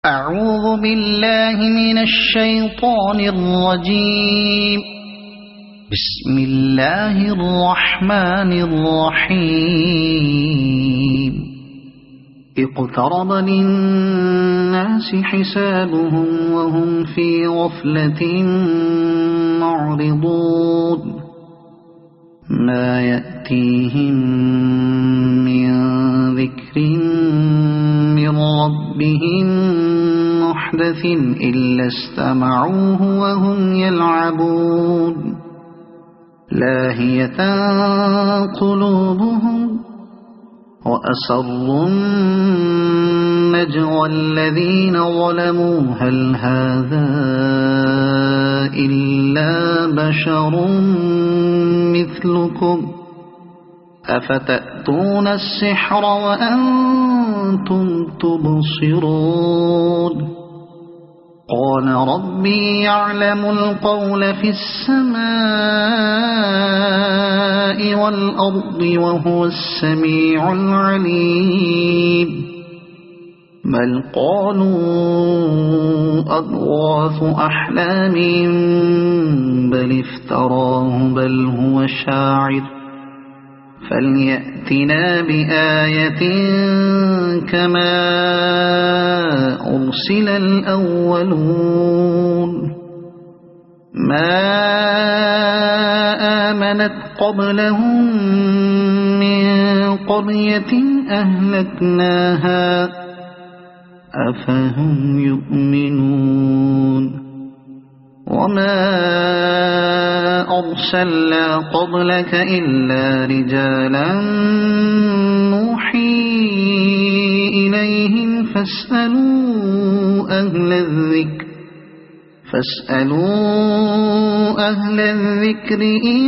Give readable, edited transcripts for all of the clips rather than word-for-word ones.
أعوذ بالله من الشيطان الرجيم. بسم الله الرحمن الرحيم. اقترب للناس حسابهم وهم في غفلة معرضون. ما يأتيهم من ذكر من ربهم محدث إلا استمعوه وهم يلعبون. لاهية قلوبهم وأسروا النجوى الذين ظلموا هل هذا إلا بشر مثلكم أفتأتون السحر وأنتم تبصرون. قال ربي يعلم القول في السماء والأرض وهو السميع العليم. بل قالوا أضغاث أحلام بل افتراه بل هو شاعر فليأتنا بآية كما أرسل الأولون. ما آمنت قبلهم من قرية أهلكناها أفهم يؤمنون. وما أرسلنا قبلك إلا رجالا نوحي إليهم فاسألوا أهل الذكر إن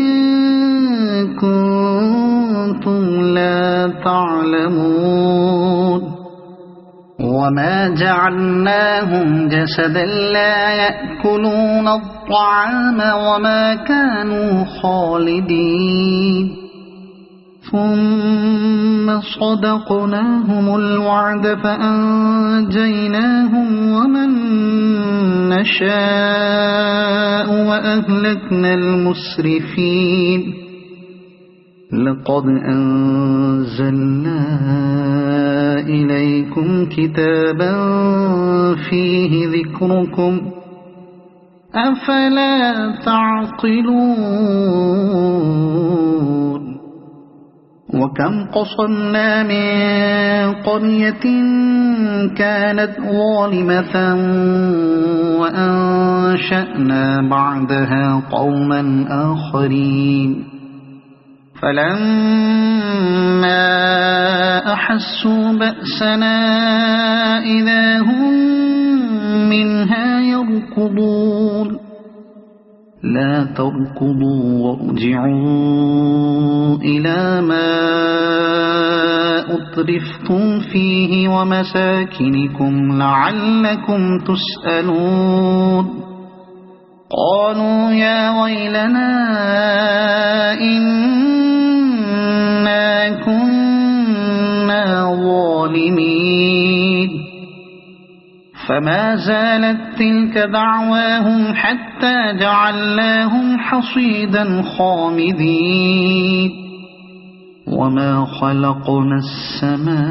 كنتم لا تعلمون. وما جعلناهم جسدا لا يأكلون الطعام وما كانوا خالدين. ثم صدقناهم الوعد فأنجيناهم ومن نشاء وأهلكنا المسرفين. لقد أنزلنا إليكم كتابا فيه ذكركم أفلا تعقلون. وكم قصمنا من قرية كانت ظالمة وأنشأنا بعدها قوما آخرين فلما أحسوا بأسنا إذا هم منها يركضون. لا تركضوا وارجعوا إلى ما أترفتم فيه ومساكنكم لعلكم تسألون. قالوا يا ويلنا إنا كنا ظالمين. فما زالت تلك دعواهم حتى جعلناهم حصيدا خامدين. وما خلقنا السماء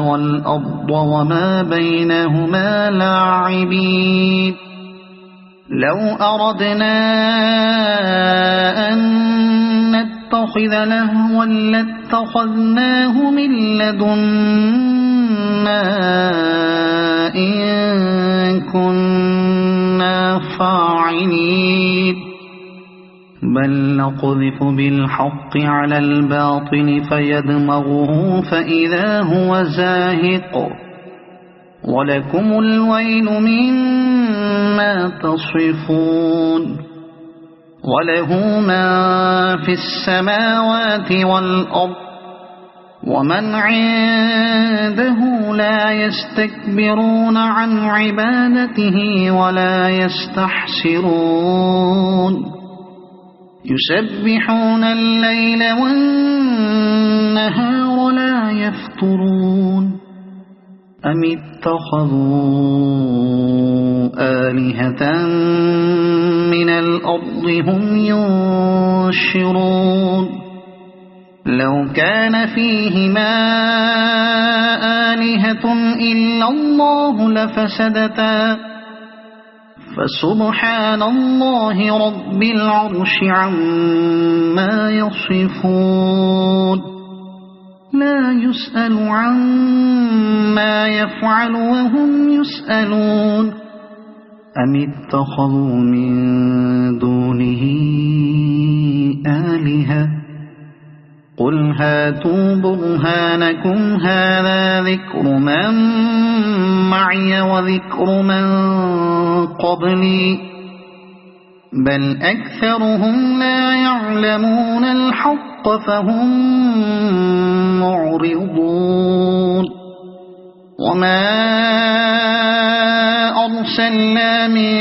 والأرض وما بينهما لاعبين. لو أردنا أن نتخذ لهوا لاتخذناه من لدنا إن كنا فاعلين. بل نقذف بالحق على الباطل فيدمغه فإذا هو زاهق ولكم الويل مما تصفون. وله ما في السماوات والأرض ومن عنده لا يستكبرون عن عبادته ولا يستحسرون. يسبحون الليل والنهار لا يفترون. أم اتخذوا آلهة من الأرض هم ينشرون لو كان فيهما آلهة إلا الله لفسدتا فسبحان الله رب العرش عما يصفون لا يسأل عما يفعل وهم يسألون أم اتخذوا من دونه آلهة قل هاتوا برهانكم هذا ذكر من معي وذكر من قبلي بل أكثرهم لا يعلمون الحق فهم معرضون وما أرسلنا من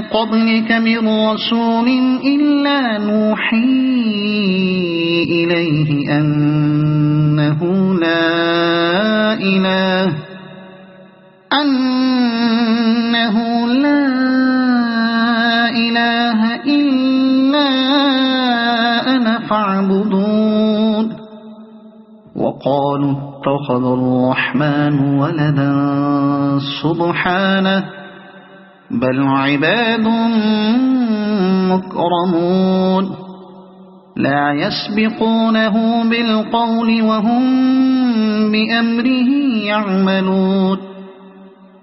قبلك من رسول إلا نوحي إليه أنه لا إله إلا أنا فاعبدون وقالوا اتخذ الرحمن ولدا سبحانه بل عباد مكرمون لا يسبقونه بالقول وهم بأمره يعملون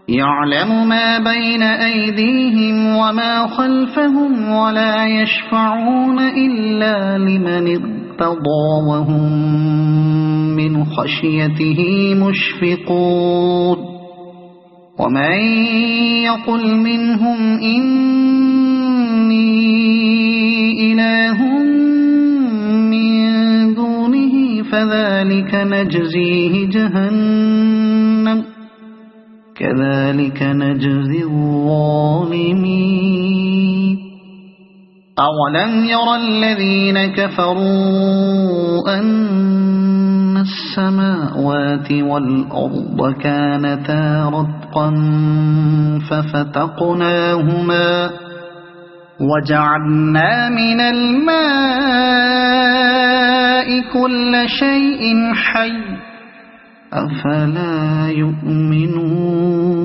يعلم ما بين أيديهم وما خلفهم ولا يشفعون إلا لمن ارتضى وهم من خشيته مشفقون ومن يقل منهم إني إله من دونه فذلك نجزيه جهنم كذلك نجزي الظالمين أولم ير الذين كفروا أن السماوات والأرض كانتا رتقا ففتقناهما وجعلنا من الماء كل شيء حي أفلا يؤمنون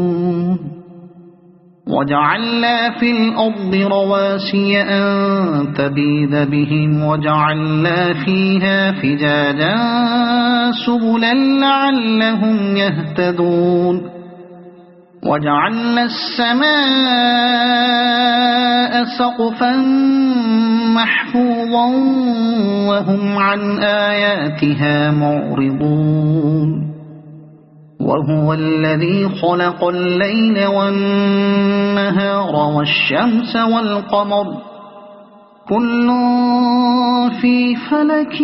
وجعلنا في الأرض رواسي أن تبيد بهم وجعلنا فيها فجاجا سبلا لعلهم يهتدون وجعلنا السماء سقفا محفوظا وهم عن آياتها معرضون وهو الذي خلق الليل والنهار والشمس والقمر كل في فلك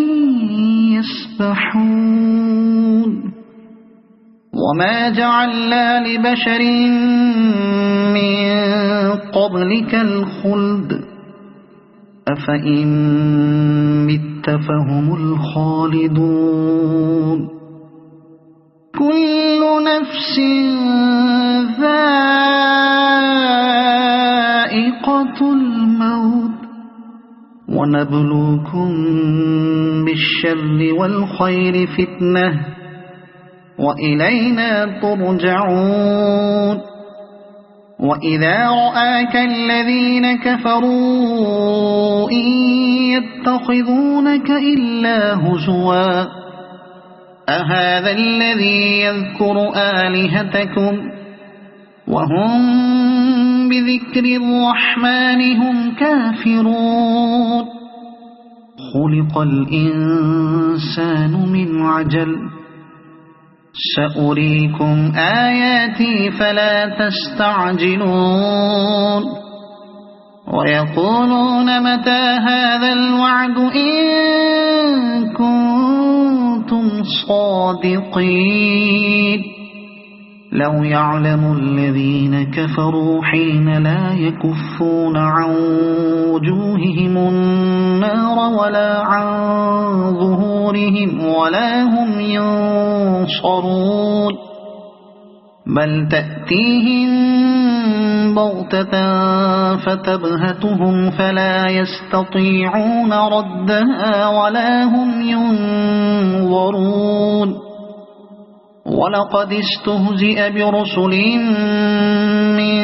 يسبحون وما جعلنا لبشر من قبلك الخلد أفإن مت فهم الخالدون كل نفس ذائقة الموت ونبلوكم بالشر والخير فتنة وإلينا ترجعون وإذا رآك الذين كفروا إن يتخذونك إلا هزوا أهذا الذي يذكر آلهتكم وهم بذكر الرحمن هم كافرون خلق الإنسان من عجل سأريكم آياتي فلا تستعجلون ويقولون متى هذا الوعد إن كنتم صادقين لو يعلم الذين كفروا حين لا يكفون عن وجوههم النار ولا عن ظهورهم ولا هم ينصرون بل تأتيهم بغتة فتبهتهم فلا يستطيعون ردها ولا هم ينظرون ولقد استهزئ برسل من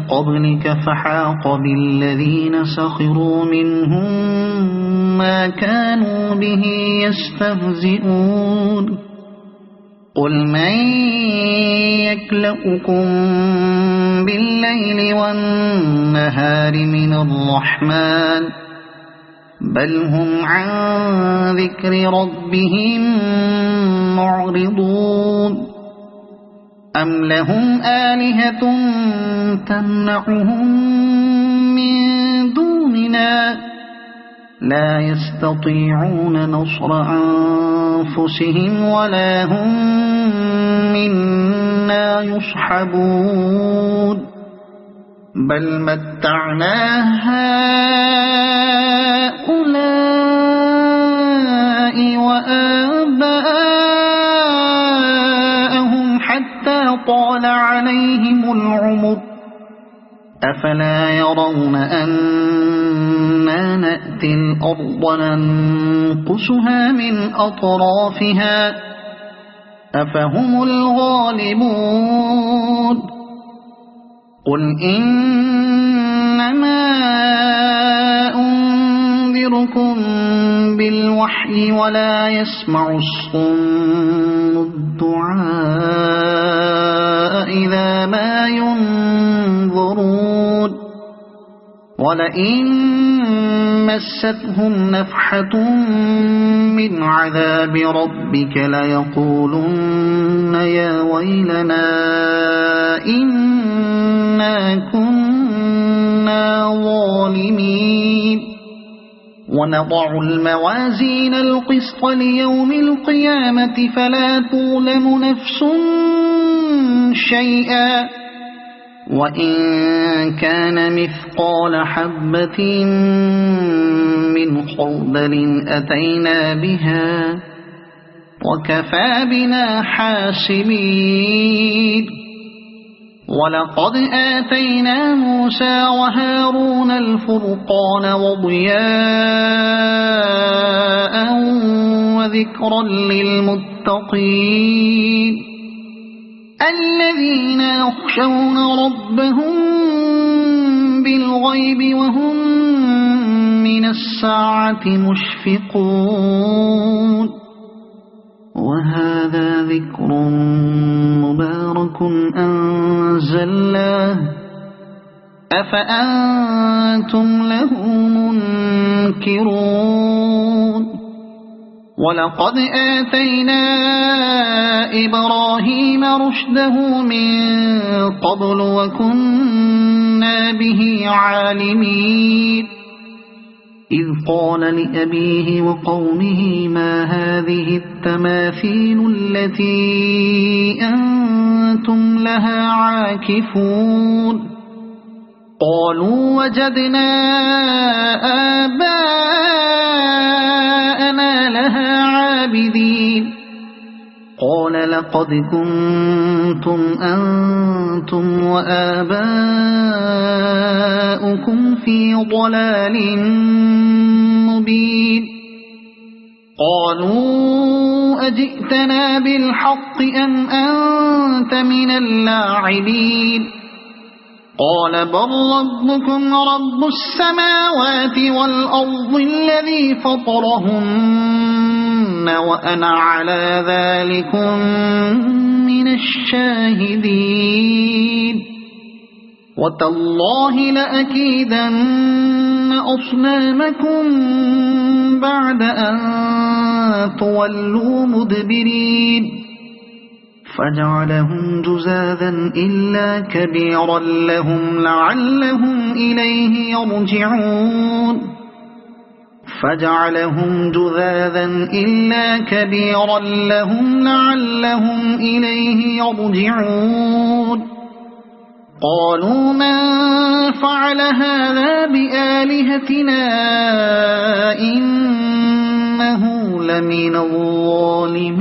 قبلك فحاق بالذين سخروا منهم ما كانوا به يستهزئون قل من يكلؤكم بالليل والنهار من الرحمن بل هم عن ذكر ربهم معرضون أم لهم آلهة تمنعهم من دوننا لا يستطيعون نصر أنفسهم ولا هم منا يصحبون بل متعنا هؤلاء وآباءهم حتى طال عليهم العمر أفلا يرون أنا نأتي الأرض ننقصها من أطرافها أفهم الغالبون قل إنما أنذركم بالوحي ولا يسمع الصم الدعاء إذا ما ينظرون ولئن مستهم نفحة من عذاب ربك ليقولن يا ويلنا إنا كنا ظالمين ونضع الموازين القسط ليوم القيامة فلا تظلم نفس شيئا وإن كان مثقال حبة من خردل أتينا بها وكفى بنا حاسبين ولقد آتينا موسى وهارون الفرقان وضياء وذكرا للمتقين الذين يخشون ربهم بالغيب وهم من الساعة مشفقون وهذا ذكر مبارك أنزلناه أفأنتم له منكرون ولقد آتينا إبراهيم رشده من قبل وكنا به عالمين إذ قال لأبيه وقومه ما هذه التماثيل التي أنتم لها عاكفون قالوا وجدنا آباءنا لها عابدين قال لقد كنتم أنتم وآباؤكم في ضلال مبين قالوا أجئتنا بالحق أم أنت من اللاعبين قال بل ربكم رب السماوات والأرض الذي فطرهن وأنا على ذلكم من الشاهدين وتالله لأكيدن أصنامكم بعد أن تولوا مدبرين فجعلهم جزاذا إلا كبيرا لهم لعلهم إليه يرجعون فجعلهم جذاذا إلا كبيرا لهم لعلهم إليه يرجعون قالوا من فعل هذا بآلهتنا إنه لمن الظالمين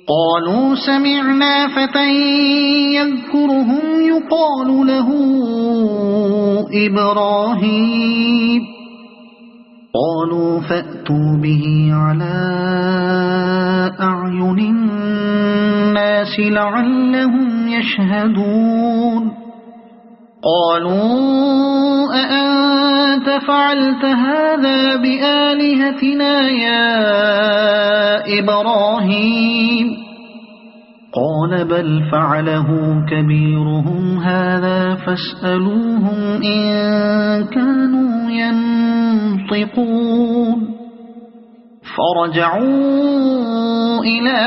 قالوا سمعنا فتى يذكرهم يقال له إبراهيم قالوا فأتوا به على أعين الناس لعلهم يشهدون قالوا أأنت فعلت هذا بآلهتنا يا إبراهيم قال بل فعله كبيرهم هذا فاسألوهم إن كانوا ينطقون فرجعوا إلى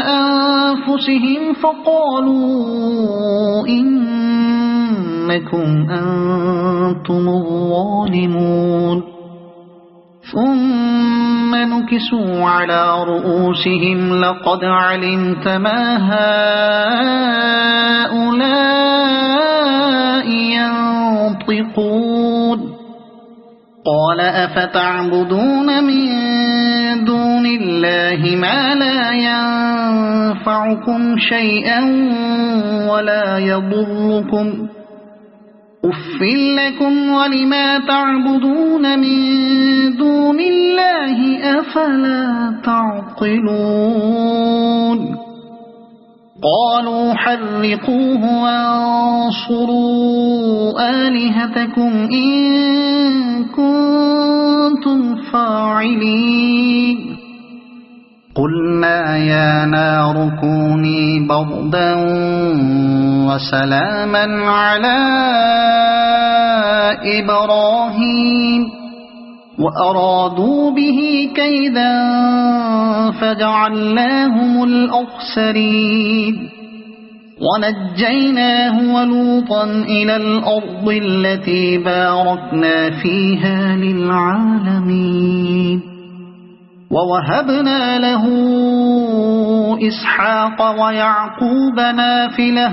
أنفسهم فقالوا إنكم أنتم الظالمون ثم نكسوا على رؤوسهم لقد علمت ما هؤلاء ينطقون قال أفتعبدون من دون الله ما لا ينفعكم شيئا ولا يضركم أف لكم ولما تعبدون من دون الله أفلا تعقلون قالوا حرقوه وانصروا آلهتكم إن كنتم فاعلين قلنا يا نار كوني بردا وسلاما على إبراهيم وأرادوا به كيدا فجعلناهم الأخسرين ونجيناه ولوطا إلى الأرض التي باركنا فيها للعالمين ووهبنا له إسحاق ويعقوب نافلة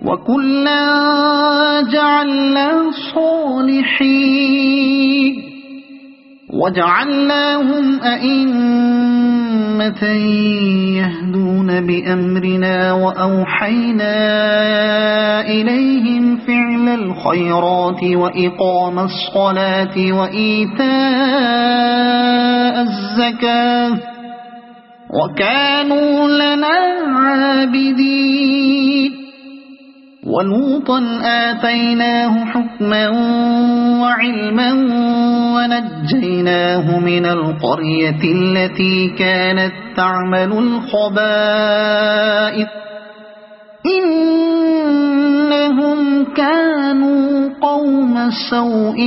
وكلا جعلنا صالحين وجعلناهم أئمة يهدون بأمرنا وأوحينا إليهم فعل الخيرات وإقام الصلاة وإيتاء الزكاة وكانوا لنا عابدين ولوطا آتيناه حكما وعلما ونجيناه من القرية التي كانت تعمل الخبائث إنهم كانوا قوم سوء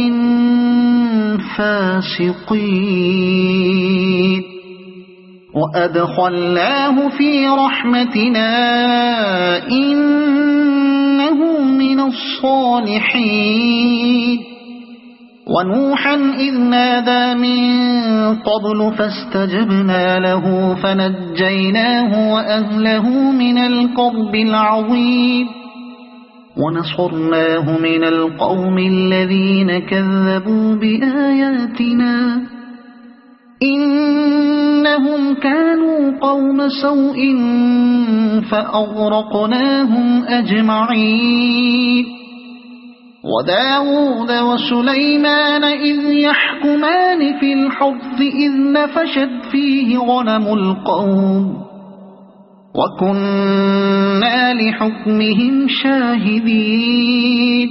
فاسقين وأدخلناه في رحمتنا إنه من الصالحين ونوحا إذ نادى من قبل فاستجبنا له فنجيناه وأهله من الكرب العظيم ونصرناه من القوم الذين كذبوا بآياتنا إنهم كانوا قوم سوء فأغرقناهم أجمعين وداود وسليمان إذ يحكمان في الحرث إذ نفشت فيه غنم القوم وكنا لحكمهم شاهدين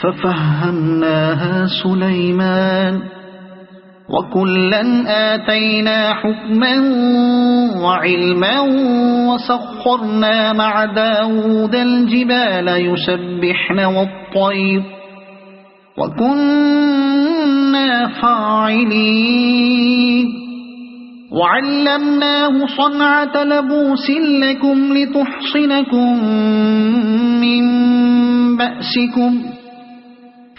ففهمناها سليمان وكلا آتينا حكما وعلما وسخرنا مع داود الجبال يسبحن والطير وكنا فاعلين وعلمناه صنعة لبوس لكم لتحصنكم من بأسكم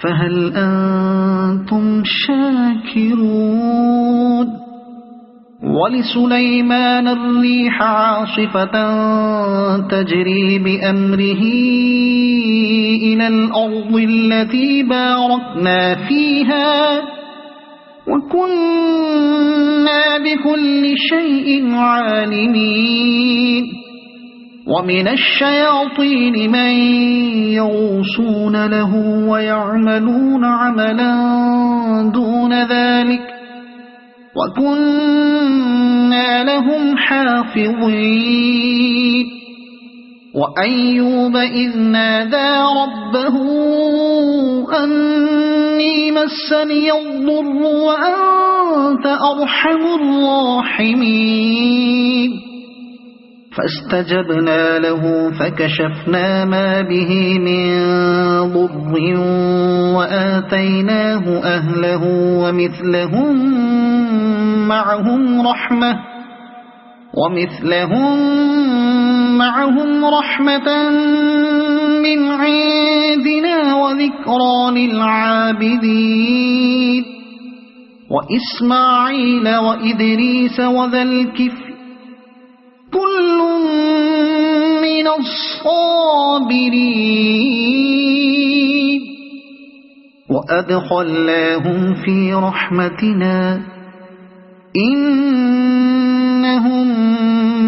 فهل أنتم شاكرون ولسليمان الريح عاصفة تجري بأمره إلى الأرض التي باركنا فيها وكنا بكل شيء عالمين ومن الشياطين من يغوصون له ويعملون عملا دون ذلك وكنا لهم حافظين وأيوب إذ نادى ربه أني مسني الضر وأنت أرحم الراحمين فاستجبنا له فكشفنا ما به من ضر وآتيناه أهله ومثلهم معهم رحمة من عندنا وذكرى للعابدين وإسماعيل وإدريس وذا الكفل كل من الصابرين وأدخلناهم في رحمتنا إنهم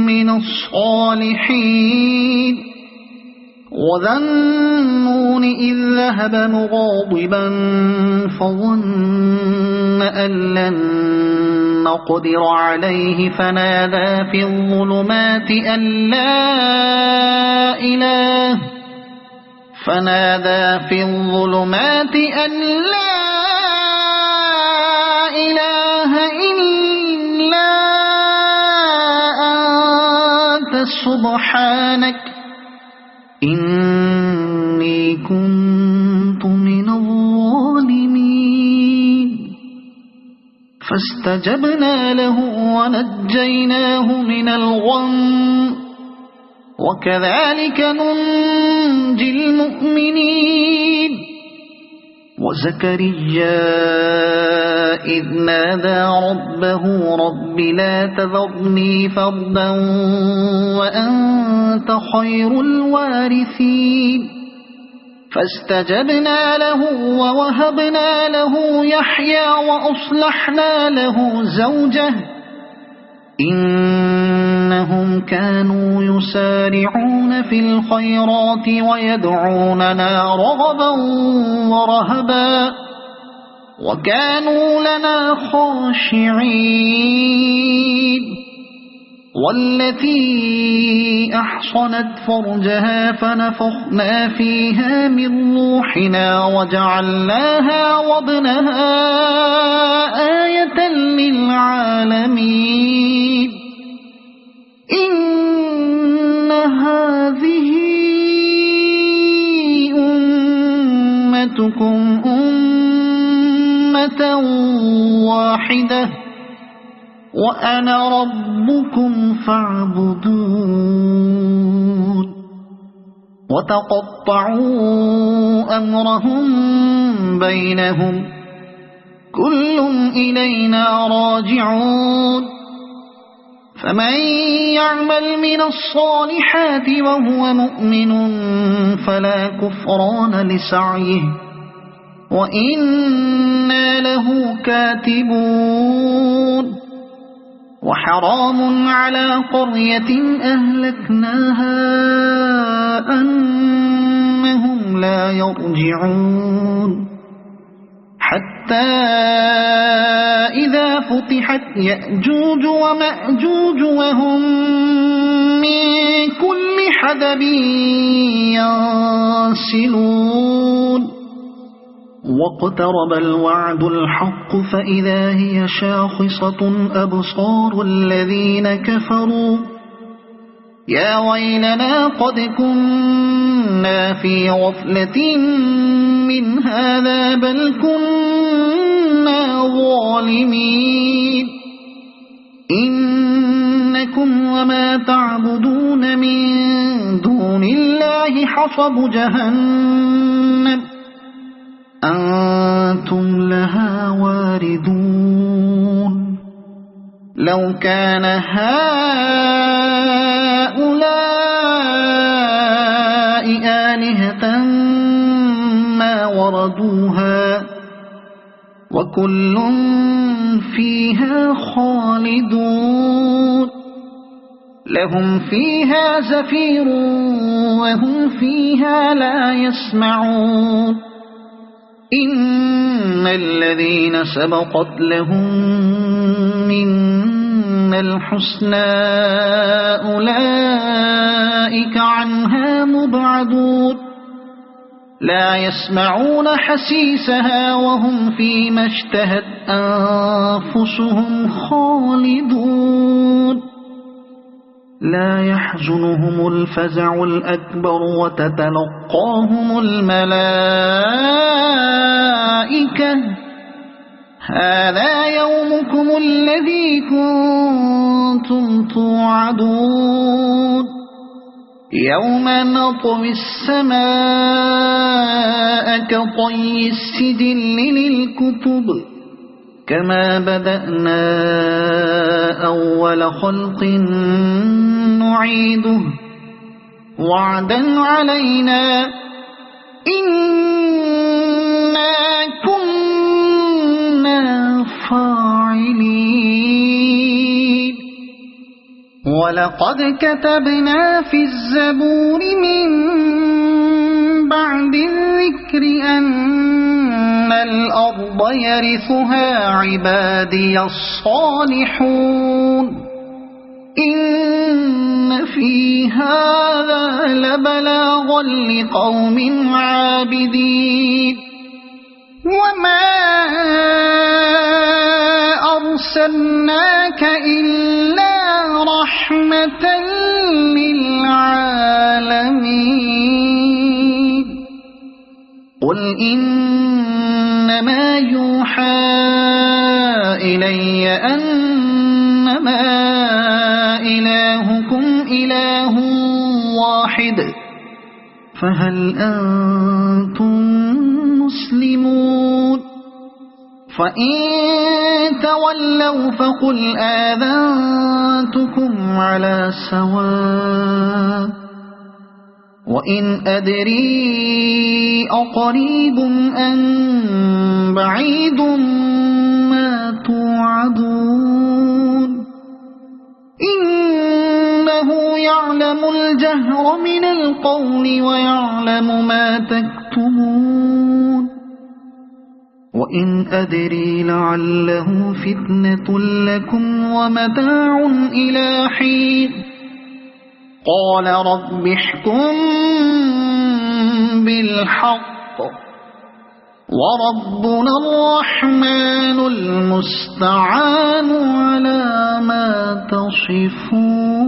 من الصالحين وذا النون إذ ذهب مغاضبا فظن أن لن نقدر عليه فنادى في الظلمات أن لا إله إلا أنت سبحانك إني كنت من الظالمين فاستجبنا له ونجيناه من الغم وكذلك ننجي المؤمنين وزكريا إذ نادى ربه رب لا تذرني فردا وأنت خير الوارثين فاستجبنا له ووهبنا له يحيى وأصلحنا له زوجه إنهم كانوا يسارعون في الخيرات ويدعوننا رغبا ورهبا وكانوا لنا خاشعين والتي أحصنت فرجها فنفخنا فيها من روحنا وجعلناها وابنها آية للعالمين إن هذه أمتكم أمة واحدة وأنا ربكم فاعبدون وتقطعوا أمرهم بينهم كل إلينا راجعون فمن يعمل من الصالحات وهو مؤمن فلا كفران لسعيه وإنا له كاتبون وحرام على قرية أهلكناها أنهم لا يرجعون حتى إذا فتحت يأجوج ومأجوج وهم من كل حدب ينسلون واقترب الوعد الحق فإذا هي شاخصة أبصار الذين كفروا يا ويلنا قد كنا في غفلة من هذا بل كنا ظالمين إنكم وما تعبدون من دون الله حصب جهنم أنتم لها واردون لو كان هؤلاء آلهة ما وردوها وكل فيها خالدون لهم فيها زفير وهم فيها لا يسمعون إن الذين سبقت لهم منا الحسنى أولئك عنها مبعدون لا يسمعون حسيسها وهم فيما اشتهت أنفسهم خالدون لا يحزنهم الفزع الأكبر وتتلقاهم الملائكة هذا يومكم الذي كنتم توعدون يوم نطوي السماء كطي السجل للكتب كما بدأنا أول خلق نعيده وعدا علينا إنا كنا فاعلين ولقد كتبنا في الزبور من بعد الذكر أن الأرض يرثها عبادي الصالحون إن في هذا لبلاغا لقوم عابدين وما أرسلناك إلا رحمة للعالمين قل إنما يوحى إلي أنما إلهكم إله واحد فهل أنتم مسلمون فإن تولوا فقل آذنتكم على سواء وإن أدري أقريب أم بعيد ما توعدون إنه يعلم الجهر من القول ويعلم ما تكتمون وإن أدري لعله فتنة لكم ومتاع إلى حين قال رب احكم بالحق وربنا الرحمن المستعان على ما تصفون.